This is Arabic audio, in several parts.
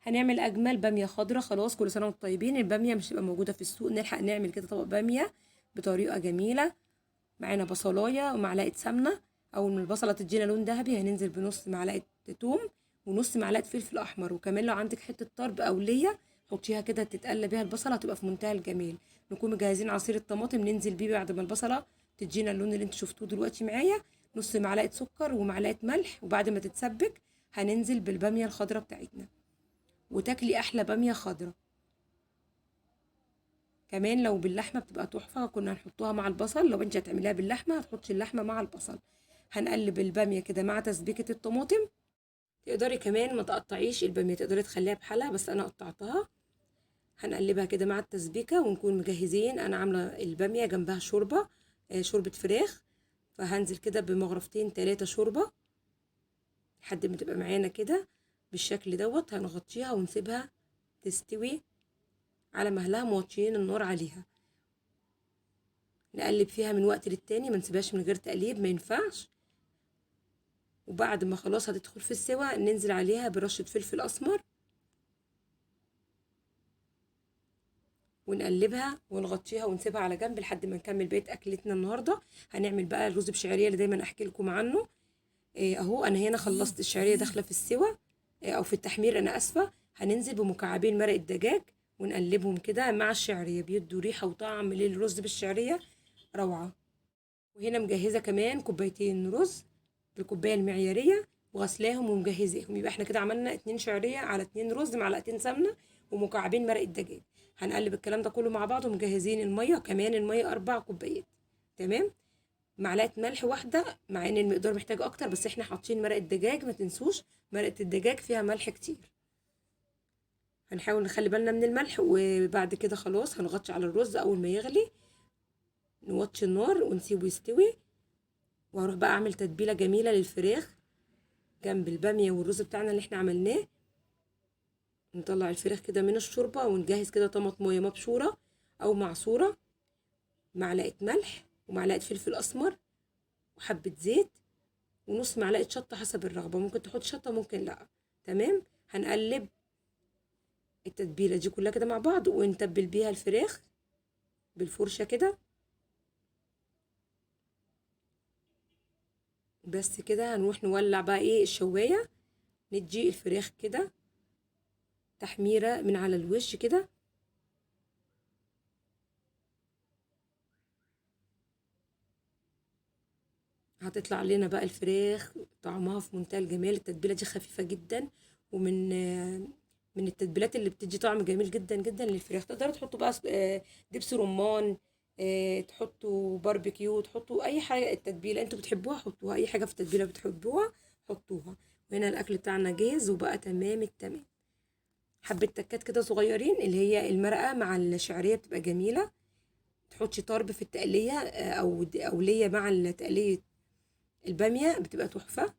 هنعمل اجمل باميه خضراء. خلاص كل سنه وانتم طيبين. الباميه مش هتبقى موجوده في السوق، نلحق نعمل كده طبق باميه بطريقه جميله. معانا بصلايه ومعلقه سمنه. اول ما البصله تدينا لون ذهبي هننزل بنص معلقه توم ونص معلقه فلفل احمر، وكمان لو عندك حته طرب او ليا حطيها كده تتقلى بيها البصله، هتبقى في منتهى الجمال. نكون مجهزين عصير الطماطم ننزل بيه بعد ما البصله تدينا اللون اللي انتوا شفتوه دلوقتي معايا. نص معلقه سكر ومعلقه ملح، وبعد ما تتسبك هننزل بالباميه الخضراء بتاعتنا وتاكلي احلى باميه خضراء. كمان لو باللحمه بتبقى تحفه، كنا هنحطها مع البصل. لو انت هتعمليها باللحمه هتحطي اللحمه مع البصل. هنقلب الباميه كده مع تسبيكه الطماطم. تقدري كمان ما تقطعيش الباميه، تقدري تخليها بحالها، بس انا قطعتها. هنقلبها كده مع التسبيكه ونكون مجهزين. انا عامله الباميه جنبها شوربه، شوربه فراخ. فهنزل كده بمغرفتين 3 شوربه لحد ما تبقى معانا كده بالشكل دوت. هنغطيها ونسيبها تستوي على مهلها، موطيين النار عليها. نقلب فيها من وقت للتاني، ما نسيبهاش من غير تقليب، ما ينفعش. وبعد ما خلاص هتدخل في السوا ننزل عليها برشة فلفل اسمر ونقلبها ونغطيها ونسيبها على جنب لحد ما نكمل بقية اكلتنا النهارده. هنعمل بقى الرز بشعريه اللي دايما احكي لكم عنه. اهو انا هنا خلصت الشعريه داخله في السوا، او في التحمير انا اسفه. هننزل بمكعبين مرق الدجاج ونقلبهم كده مع الشعريه، بيدوا ريحه وطعم للرز بالشعريه روعه. وهنا مجهزه كمان كوبايتين رز بالكوبايه المعياريه وغسلاهم ومجهزاهم. يبقى احنا كده عملنا 2 شعريه على 2 رز، معلقتين سمنه ومكعبين مرق الدجاج. هنقلب الكلام ده كله مع بعض ومجهزين الميه، كمان الميه 4 كوبايات. تمام. معلقه ملح واحده، مع ان المقدار محتاج اكتر بس احنا حاطين مرق الدجاج، ما تنسوش مرقه الدجاج فيها ملح كتير. هنحاول نخلي بالنا من الملح. وبعد كده خلاص هنغطي على الرز. اول ما يغلي نوطي النار ونسيبه يستوي. وهروح بقى اعمل تتبيله جميله للفراخ جنب الباميه والرز بتاعنا اللي احنا عملناه. نطلع الفراخ كده من الشوربه ونجهز كده طماطمايه مبشوره او معصوره، معلقه ملح ومعلقه فلفل اسمر وحبه زيت ونص معلقه شطه حسب الرغبه، ممكن تحط شطه ممكن لا. تمام. هنقلب التتبيله دي كلها كده مع بعض ونتبل بيها الفراخ بالفرشه كده. بس كده هنروح نولع بقى ايه الشوايه، ندي الفراخ كده تحميره من على الوش كده. هتطلع لنا بقى الفراخ طعمها في منتهى الجمال. التتبيله دي خفيفه جدا، ومن من التتبيلات اللي بتدي طعم جميل جدا جدا للفراخ. تقدروا تحطوا بقى دبس رمان، تحطوا باربيكيو، تحطوا اي حاجه التتبيله انتوا بتحبوها حطوها، اي حاجه في التتبيله بتحبوها حطوها. وهنا الاكل بتاعنا جاهز وبقى تمام التمام. حبه تكات كده صغيرين اللي هي المرقه مع الشعريه بتبقى جميله. تحطي طرب في التقليه، او ليا مع التقليه الباميه بتبقى تحفه.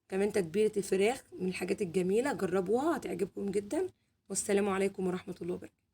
كمان تتبيله الفراخ من الحاجات الجميله، جربوها هتعجبكم جدا. والسلام عليكم ورحمه الله وبركاته.